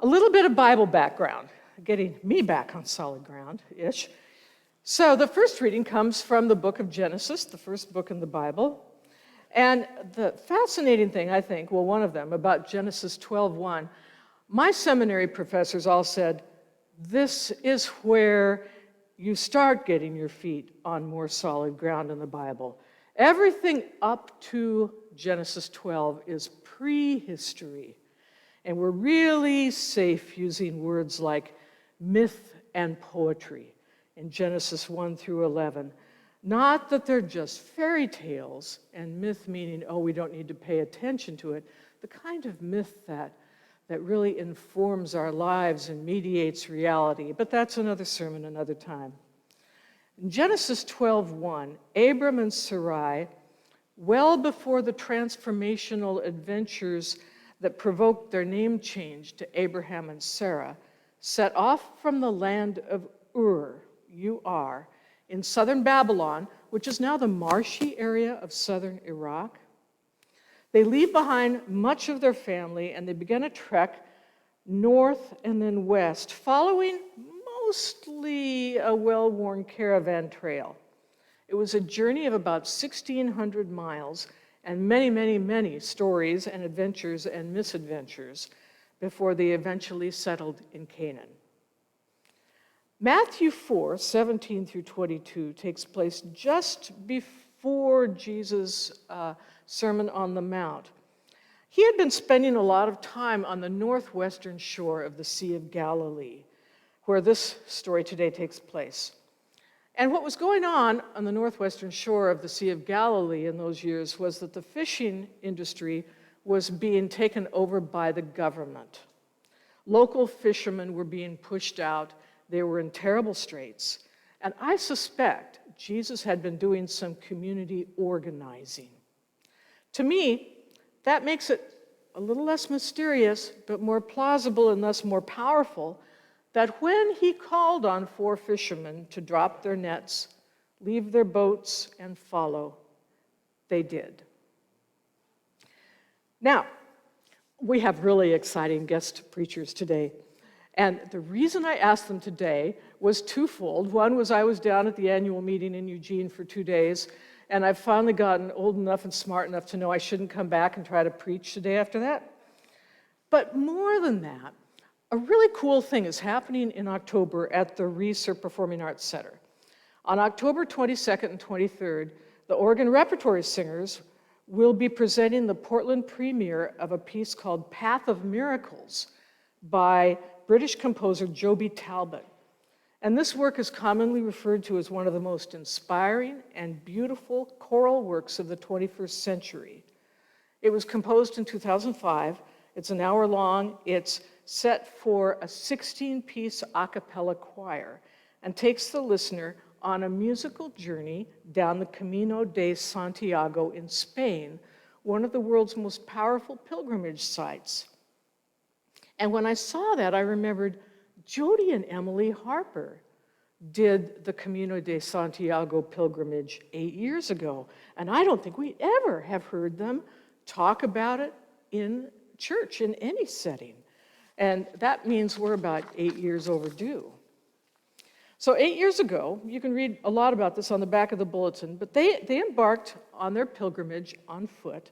A little bit of Bible background, getting me back on solid ground-ish. So the first reading comes from the book of Genesis, the first book in the Bible. And the fascinating thing, I think, well, one of them, about Genesis 12:1, my seminary professors all said, this is where you start getting your feet on more solid ground in the Bible. Everything up to Genesis 12 is prehistory. And we're really safe using words like myth and poetry in Genesis 1 through 11. Not that they're just fairy tales, and myth meaning, oh, we don't need to pay attention to it. The kind of myth that really informs our lives and mediates reality. But that's another sermon another time. In Genesis 12:1, Abram and Sarai, well before the transformational adventures that provoked their name change to Abraham and Sarah, set off from the land of Ur, U-R, in southern Babylon, which is now the marshy area of southern Iraq. They leave behind much of their family and they begin a trek north and then west, following mostly a well-worn caravan trail. It was a journey of about 1,600 miles and many, many, many stories and adventures and misadventures before they eventually settled in Canaan. Matthew 4:17 through 22 takes place just before Jesus' Sermon on the Mount. He had been spending a lot of time on the northwestern shore of the Sea of Galilee, where this story today takes place. And what was going on the northwestern shore of the Sea of Galilee in those years was that the fishing industry was being taken over by the government. Local fishermen were being pushed out. They were in terrible straits. And I suspect Jesus had been doing some community organizing. To me, that makes it a little less mysterious, but more plausible and thus more powerful, that when he called on 4 fishermen to drop their nets, leave their boats, and follow, they did. Now, we have really exciting guest preachers today. And the reason I asked them today was twofold. One was I was down at the annual meeting in Eugene for 2 days, and I've finally gotten old enough and smart enough to know I shouldn't come back and try to preach the day after that. But more than that, a really cool thing is happening in October at the Reeser Performing Arts Center. On October 22nd and 23rd, the Oregon Repertory Singers will be presenting the Portland premiere of a piece called Path of Miracles by British composer Joby Talbot. And this work is commonly referred to as one of the most inspiring and beautiful choral works of the 21st century. It was composed in 2005. It's an hour long. It's set for a 16-piece a cappella choir and takes the listener on a musical journey down the Camino de Santiago in Spain, one of the world's most powerful pilgrimage sites. And when I saw that, I remembered Jody and Emily Harper did the Camino de Santiago pilgrimage 8 years ago. And I don't think we ever have heard them talk about it in church in any setting. And that means we're about 8 years overdue. So 8 years ago, you can read a lot about this on the back of the bulletin, but they embarked on their pilgrimage on foot.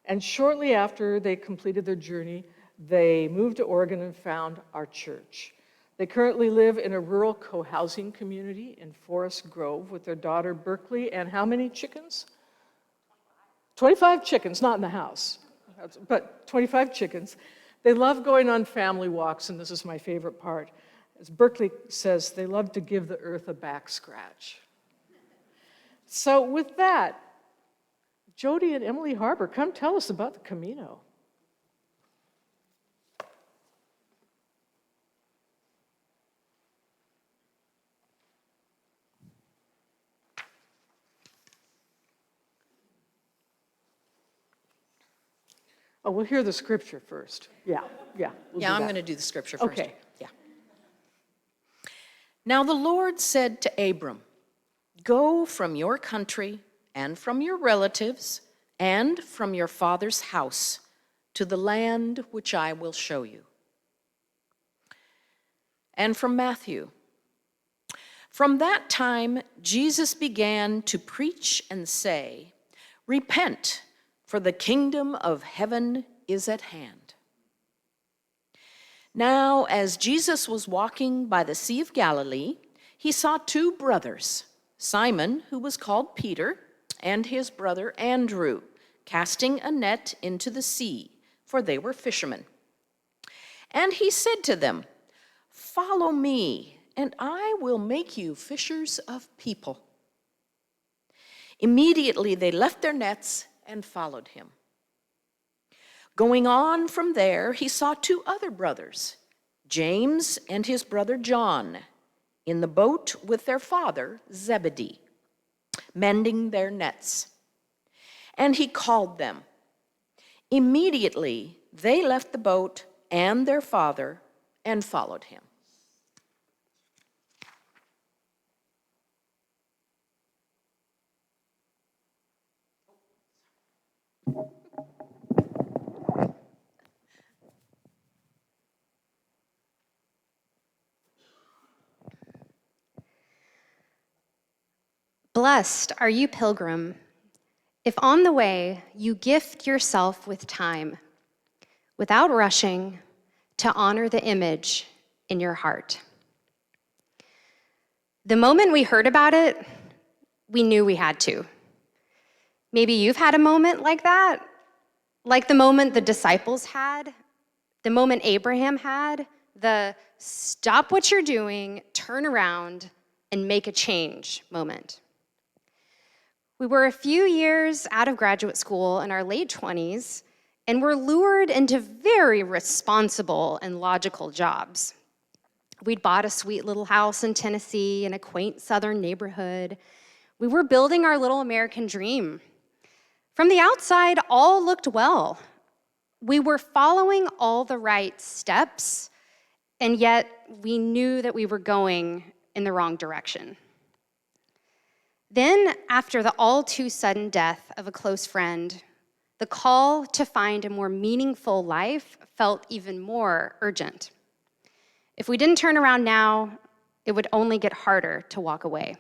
And shortly after they completed their journey, they moved to Oregon and found our church. They currently live in a rural co-housing community in Forest Grove with their daughter Berkeley and how many chickens? 25 chickens, not in the house, but 25 chickens. They love going on family walks, and this is my favorite part. As Berkeley says, they love to give the earth a back scratch. So with that, Jody and Emily Harper, come tell us about the Camino. Oh, we'll hear the scripture first. Yeah. I'm going to do the scripture first. Okay. Yeah. Now the Lord said to Abram, "Go from your country and from your relatives and from your father's house to the land which I will show you. and from Matthew. From that time, Jesus began to preach and say, "Repent, for the kingdom of heaven is at hand." Now, as Jesus was walking by the Sea of Galilee, he saw two brothers, Simon, who was called Peter, and his brother Andrew, casting a net into the sea, for they were fishermen. And he said to them, "Follow me, and I will make you fishers of people." Immediately they left their nets and followed him. Going on from there, he saw two other brothers, James and his brother John, in the boat with their father Zebedee, mending their nets. And he called them. Immediately they left the boat and their father and followed him. Blessed are you, pilgrim, if on the way you gift yourself with time, without rushing, to honor the image in your heart. The moment we heard about it, we knew we had to. Maybe you've had a moment like that, like the moment the disciples had, the moment Abraham had, the stop what you're doing, turn around, and make a change moment. We were a few years out of graduate school in our late 20s, and were lured into very responsible and logical jobs. We'd bought a sweet little house in Tennessee in a quaint southern neighborhood. We were building our little American dream. From the outside, all looked well. We were following all the right steps, and yet we knew that we were going in the wrong direction. Then, after the all-too-sudden death of a close friend, the call to find a more meaningful life felt even more urgent. If we didn't turn around now, it would only get harder to walk away.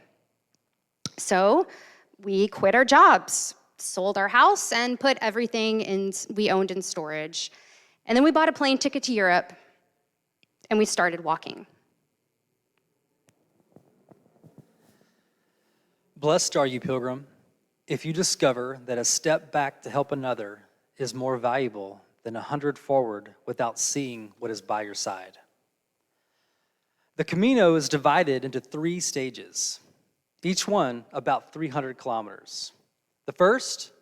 So we quit our jobs, sold our house, and put everything we owned in storage. And then we bought a plane ticket to Europe, and we started walking. Blessed are you, pilgrim, if you discover that a step back to help another is more valuable than 100 forward without seeing what is by your side. The Camino is divided into 3 stages, each one about 300 kilometers. The first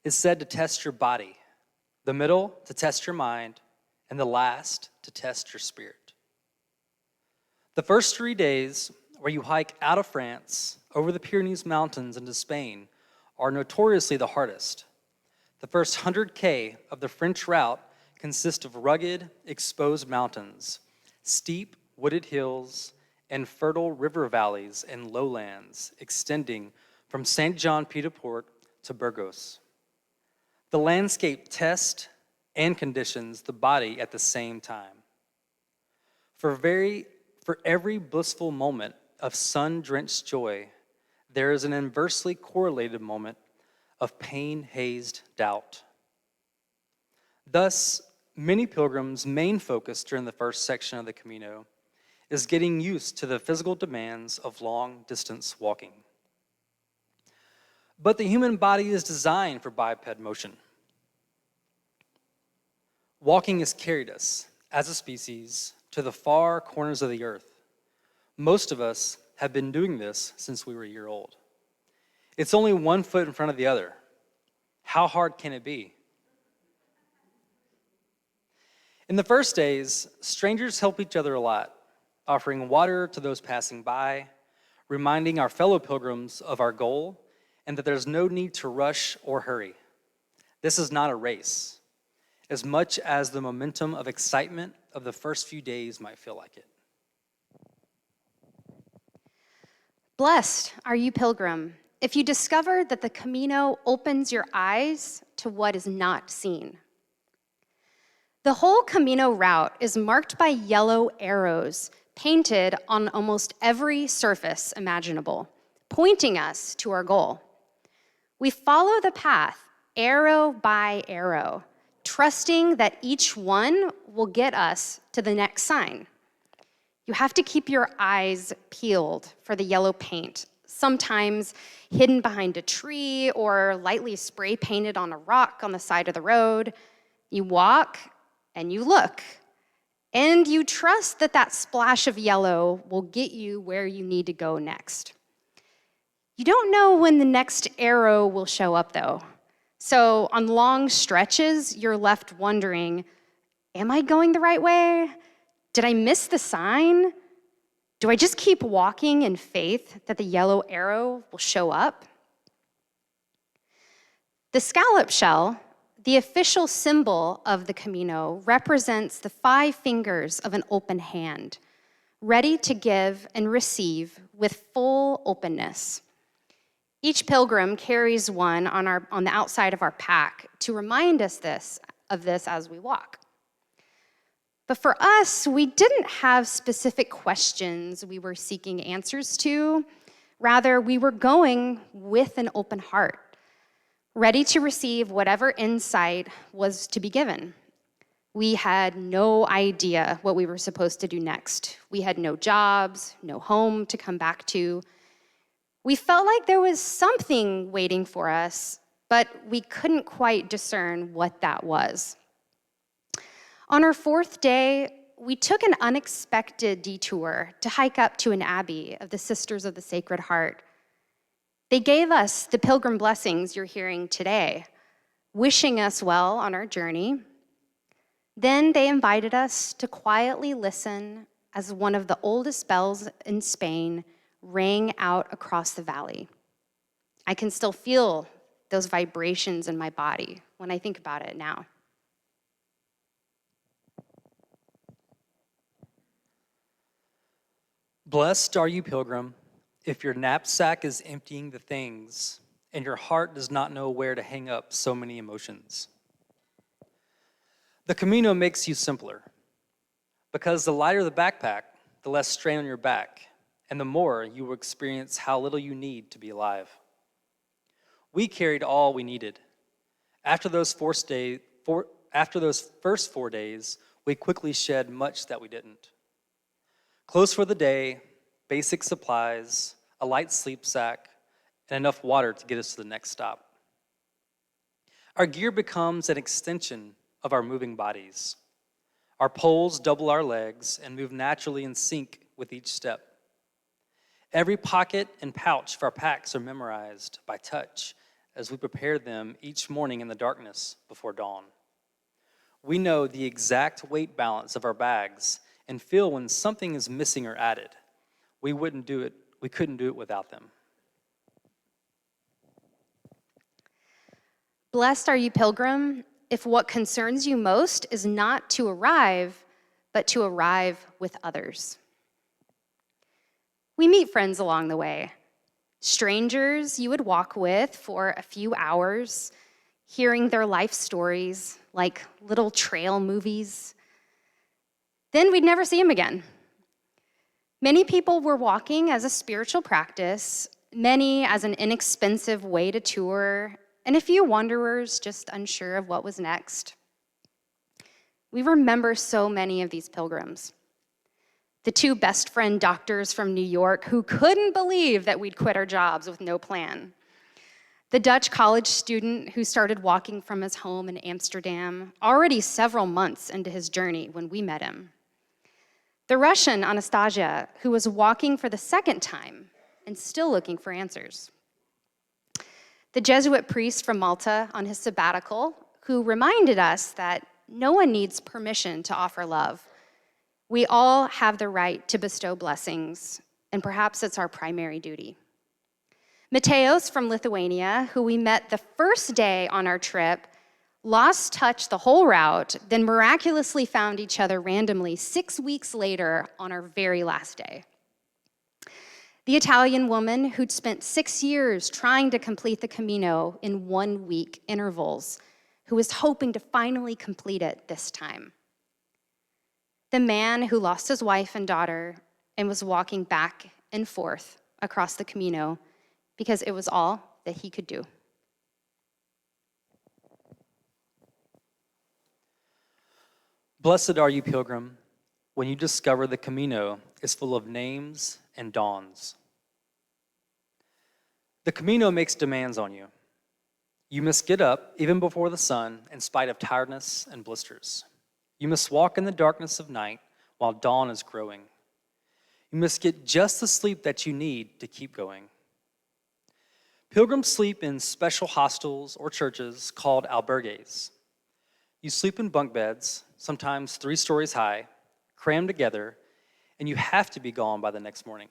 is said to test your body, the middle to test your mind, and the last to test your spirit. The first 3 days, where you hike out of France, over the Pyrenees Mountains into Spain, are notoriously the hardest. The first 100K of the French route consist of rugged, exposed mountains, steep, wooded hills, and fertile river valleys and lowlands extending from Saint-Jean-Pied-de-Port to Burgos. The landscape tests and conditions the body at the same time. For every blissful moment of sun-drenched joy, there is an inversely correlated moment of pain-hazed doubt. Thus, many pilgrims' main focus during the first section of the Camino is getting used to the physical demands of long-distance walking. But the human body is designed for biped motion. Walking has carried us, as a species, to the far corners of the earth. Most of us have been doing this since we were a year old. It's only 1 foot in front of the other. How hard can it be? In the first days, strangers help each other a lot, offering water to those passing by, reminding our fellow pilgrims of our goal and that there's no need to rush or hurry. This is not a race, as much as the momentum of excitement of the first few days might feel like it. Blessed are you, pilgrim, if you discover that the Camino opens your eyes to what is not seen. The whole Camino route is marked by yellow arrows painted on almost every surface imaginable, pointing us to our goal. We follow the path, arrow by arrow, trusting that each one will get us to the next sign. You have to keep your eyes peeled for the yellow paint, sometimes hidden behind a tree or lightly spray painted on a rock on the side of the road. You walk and you look, and you trust that that splash of yellow will get you where you need to go next. You don't know when the next arrow will show up, though. So on long stretches, you're left wondering, am I going the right way? Did I miss the sign? Do I just keep walking in faith that the yellow arrow will show up? The scallop shell, the official symbol of the Camino, represents the 5 fingers of an open hand, ready to give and receive with full openness. Each pilgrim carries one on the outside of our pack to remind us of this as we walk. But for us, we didn't have specific questions we were seeking answers to. Rather, we were going with an open heart, ready to receive whatever insight was to be given. We had no idea what we were supposed to do next. We had no jobs, no home to come back to. We felt like there was something waiting for us, but we couldn't quite discern what that was. On our 4th day, we took an unexpected detour to hike up to an abbey of the Sisters of the Sacred Heart. They gave us the pilgrim blessings you're hearing today, wishing us well on our journey. Then they invited us to quietly listen as one of the oldest bells in Spain rang out across the valley. I can still feel those vibrations in my body when I think about it now. Blessed are you, pilgrim, if your knapsack is emptying the things and your heart does not know where to hang up so many emotions. The Camino makes you simpler because the lighter the backpack, the less strain on your back, and the more you will experience how little you need to be alive. We carried all we needed. After those first 4 days, we quickly shed much that we didn't. Clothes for the day, basic supplies, a light sleep sack, and enough water to get us to the next stop. Our gear becomes an extension of our moving bodies. Our poles double our legs and move naturally in sync with each step. Every pocket and pouch of our packs are memorized by touch as we prepare them each morning in the darkness before dawn. We know the exact weight balance of our bags and feel when something is missing or added. We couldn't do it without them. Blessed are you, pilgrim, if what concerns you most is not to arrive, but to arrive with others. We meet friends along the way, strangers you would walk with for a few hours, hearing their life stories like little trail movies. Then we'd never see them again. Many people were walking as a spiritual practice, many as an inexpensive way to tour, and a few wanderers just unsure of what was next. We remember so many of these pilgrims. The 2 best friend doctors from New York who couldn't believe that we'd quit our jobs with no plan. The Dutch college student who started walking from his home in Amsterdam, already several months into his journey when we met him. The Russian Anastasia, who was walking for the 2nd time and still looking for answers. The Jesuit priest from Malta on his sabbatical, who reminded us that no one needs permission to offer love. We all have the right to bestow blessings, and perhaps it's our primary duty. Mateos from Lithuania, who we met the first day on our trip, lost touch the whole route, then miraculously found each other randomly 6 weeks later on our very last day. The Italian woman who'd spent 6 years trying to complete the Camino in 1-week intervals, who was hoping to finally complete it this time. The man who lost his wife and daughter and was walking back and forth across the Camino because it was all that he could do. Blessed are you, pilgrim, when you discover the Camino is full of names and dawns. The Camino makes demands on you. You must get up even before the sun in spite of tiredness and blisters. You must walk in the darkness of night while dawn is growing. You must get just the sleep that you need to keep going. Pilgrims sleep in special hostels or churches called albergues. You sleep in bunk beds, sometimes 3 stories high, crammed together, and you have to be gone by the next morning.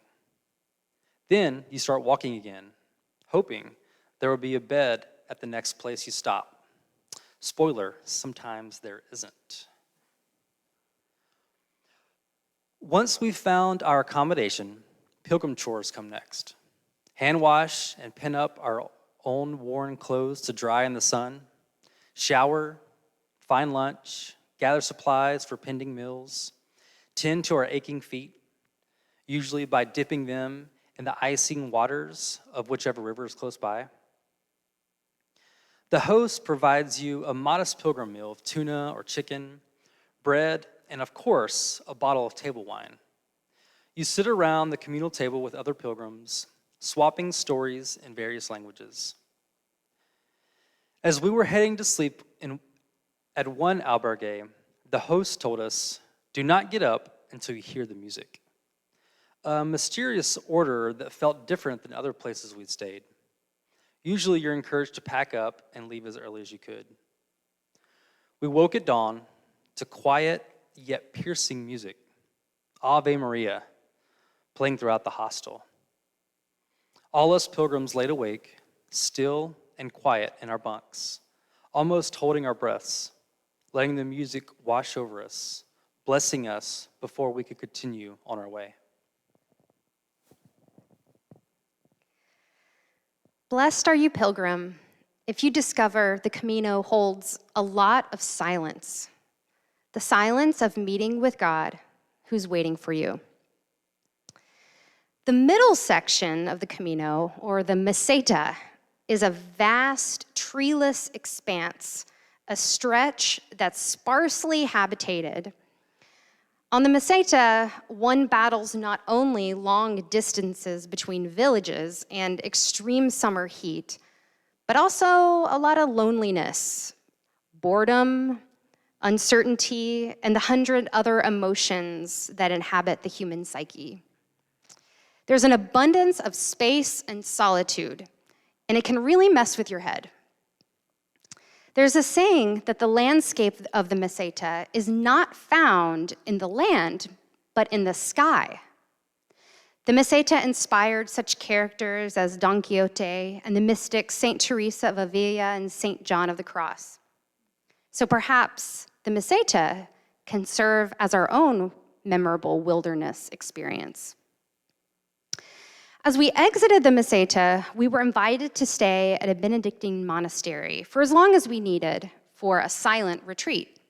Then you start walking again, hoping there will be a bed at the next place you stop. Spoiler, sometimes there isn't. Once we've found our accommodation, pilgrim chores come next. Hand wash and pin up our own worn clothes to dry in the sun, shower, find lunch, gather supplies for pending meals, tend to our aching feet, usually by dipping them in the icing waters of whichever river is close by. The host provides you a modest pilgrim meal of tuna or chicken, bread, and of course, a bottle of table wine. You sit around the communal table with other pilgrims, swapping stories in various languages. As we were heading to sleep at one albergue, the host told us, "Do not get up until you hear the music." A mysterious order that felt different than other places we'd stayed. Usually you're encouraged to pack up and leave as early as you could. We woke at dawn to quiet yet piercing music, Ave Maria, playing throughout the hostel. All us pilgrims laid awake, still and quiet in our bunks, almost holding our breaths, letting the music wash over us, blessing us before we could continue on our way. Blessed are you, pilgrim, if you discover the Camino holds a lot of silence, the silence of meeting with God who's waiting for you. The middle section of the Camino, or the Meseta, is a vast, treeless expanse, a stretch that's sparsely habitated. On the Meseta, one battles not only long distances between villages and extreme summer heat, but also a lot of loneliness, boredom, uncertainty, and the 100 other emotions that inhabit the human psyche. There's an abundance of space and solitude, and it can really mess with your head. There's a saying that the landscape of the Meseta is not found in the land, but in the sky. The Meseta inspired such characters as Don Quixote and the mystics Saint Teresa of Avila and Saint John of the Cross. So perhaps the Meseta can serve as our own memorable wilderness experience. As we exited the Meseta, we were invited to stay at a Benedictine monastery for as long as we needed for a silent retreat.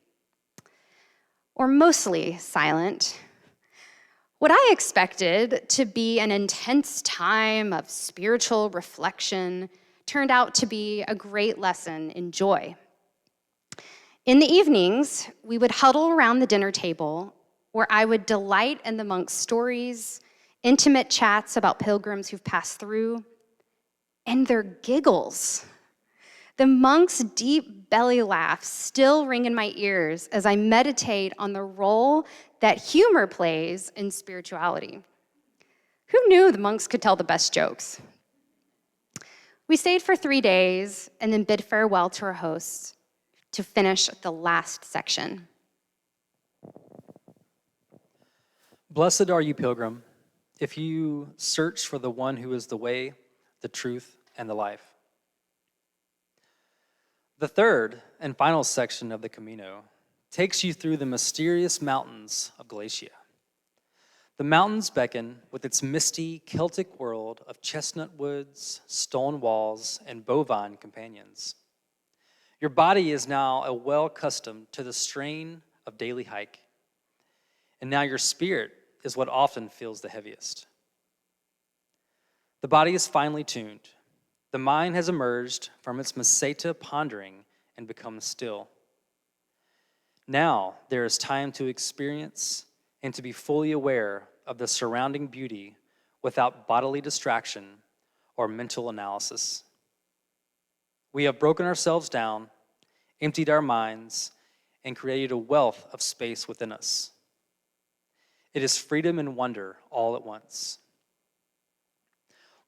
Or mostly silent. What I expected to be an intense time of spiritual reflection turned out to be a great lesson in joy. In the evenings, we would huddle around the dinner table where I would delight in the monks' stories, intimate chats about pilgrims who've passed through, and their giggles. The monks' deep belly laughs still ring in my ears as I meditate on the role that humor plays in spirituality. Who knew the monks could tell the best jokes? We stayed for 3 days and then bid farewell to our hosts to finish the last section. Blessed are you, pilgrim, if you search for the one who is the way, the truth, and the life. The third and final section of the Camino takes you through the mysterious mountains of Galicia. The mountains beckon with its misty Celtic world of chestnut woods, stone walls, and bovine companions. Your body is now well accustomed to the strain of daily hike, and now your spirit is what often feels the heaviest. The body is finely tuned. The mind has emerged from its meseta pondering and become still. Now there is time to experience and to be fully aware of the surrounding beauty without bodily distraction or mental analysis. We have broken ourselves down, emptied our minds, and created a wealth of space within us. It is freedom and wonder all at once.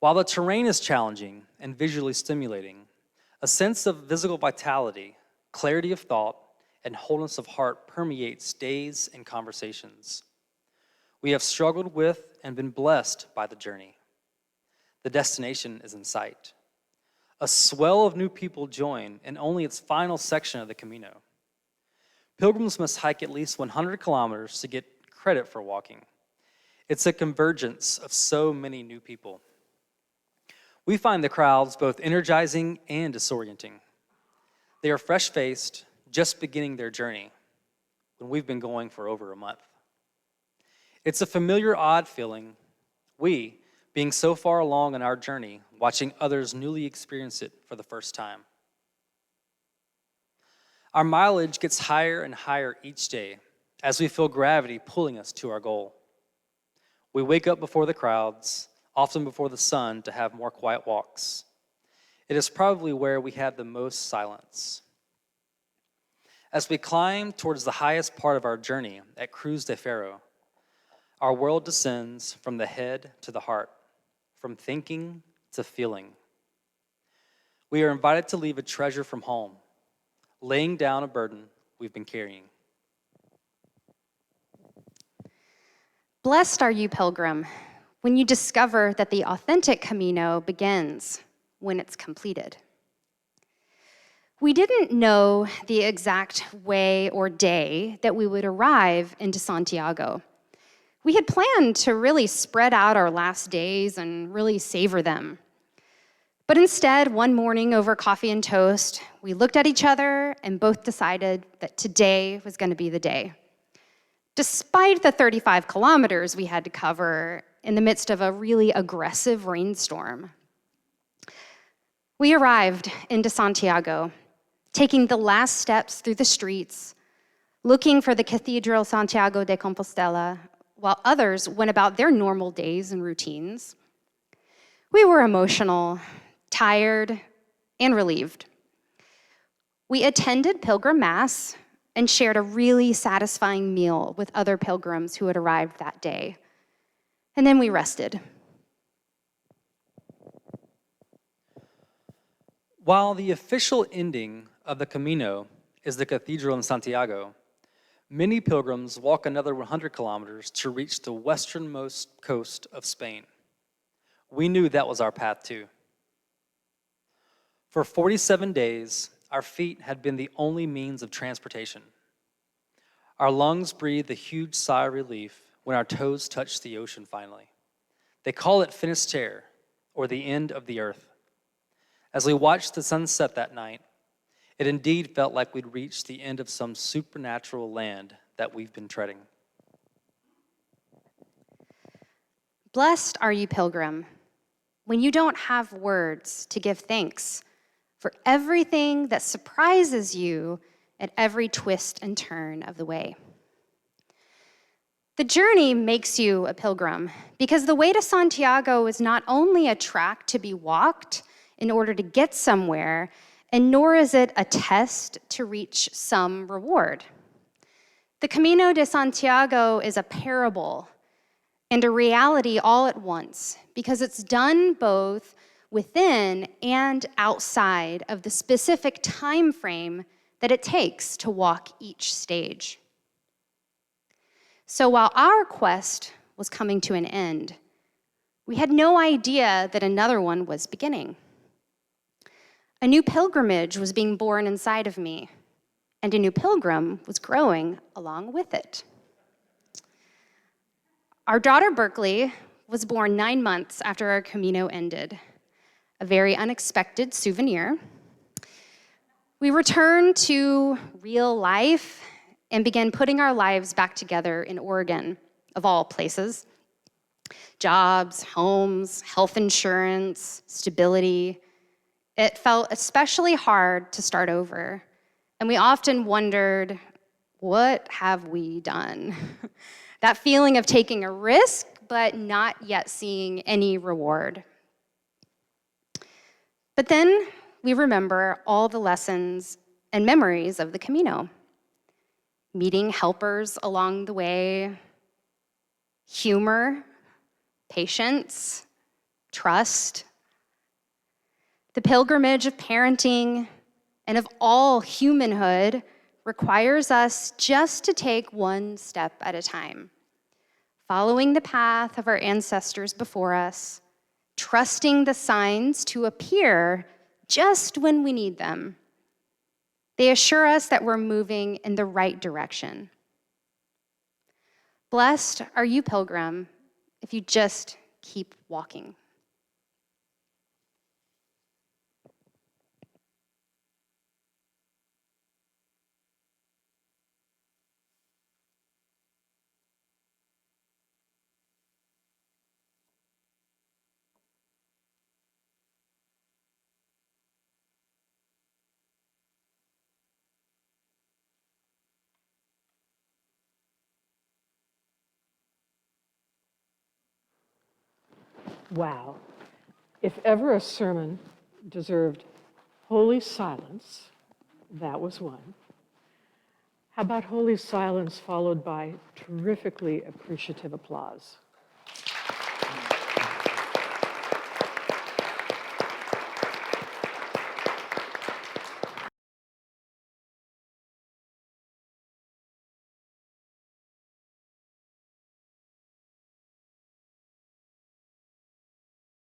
While the terrain is challenging and visually stimulating, a sense of physical vitality, clarity of thought, and wholeness of heart permeates days and conversations. We have struggled with and been blessed by the journey. The destination is in sight. A swell of new people join in only its final section of the Camino. Pilgrims must hike at least 100 kilometers to get credit for walking. It's a convergence of so many new people. We find the crowds both energizing and disorienting. They are fresh-faced, just beginning their journey, when we've been going for over a month. It's a familiar, odd feeling, we, being so far along in our journey, watching others newly experience it for the first time. Our mileage gets higher and higher each day as we feel gravity pulling us to our goal. We wake up before the crowds, often before the sun, to have more quiet walks. It is probably where we have the most silence. As we climb towards the highest part of our journey at Cruz de Ferro, our world descends from the head to the heart, from thinking to feeling. We are invited to leave a treasure from home, laying down a burden we've been carrying. Blessed are you, pilgrim, when you discover that the authentic Camino begins when it's completed. We didn't know the exact way or day that we would arrive into Santiago. We had planned to really spread out our last days and really savor them. But instead, one morning over coffee and toast, we looked at each other and both decided that today was going to be the day. Despite the 35 kilometers we had to cover in the midst of a really aggressive rainstorm. We arrived into Santiago, taking the last steps through the streets, looking for the Cathedral Santiago de Compostela, while others went about their normal days and routines. We were emotional, tired, and relieved. We attended Pilgrim Mass and shared a really satisfying meal with other pilgrims who had arrived that day. And then we rested. While the official ending of the Camino is the Cathedral in Santiago, many pilgrims walk another 100 kilometers to reach the westernmost coast of Spain. We knew that was our path too. For 47 days, our feet had been the only means of transportation. Our lungs breathed a huge sigh of relief when our toes touched the ocean finally. They call it Finisterre, or the end of the earth. As we watched the sunset that night, it indeed felt like we'd reached the end of some supernatural land that we've been treading. Blessed are you, pilgrim, when you don't have words to give thanks for everything that surprises you at every twist and turn of the way. The journey makes you a pilgrim because the way to Santiago is not only a track to be walked in order to get somewhere, and nor is it a test to reach some reward. The Camino de Santiago is a parable and a reality all at once because it's done both within and outside of the specific time frame that it takes to walk each stage. So while our quest was coming to an end, we had no idea that another one was beginning. A new pilgrimage was being born inside of me, and a new pilgrim was growing along with it. Our daughter, Berkeley, was born 9 months after our Camino ended, a very unexpected souvenir. We returned to real life and began putting our lives back together in Oregon, of all places. Jobs, homes, health insurance, stability. It felt especially hard to start over. And we often wondered, what have we done? That feeling of taking a risk, but not yet seeing any reward. But then we remember all the lessons and memories of the Camino. Meeting helpers along the way, humor, patience, trust. The pilgrimage of parenting and of all humanhood requires us just to take one step at a time, following the path of our ancestors before us, trusting the signs to appear just when we need them. They assure us that we're moving in the right direction. Blessed are you, pilgrim, if you just keep walking. Wow. If ever a sermon deserved holy silence, that was one. How about holy silence followed by terrifically appreciative applause?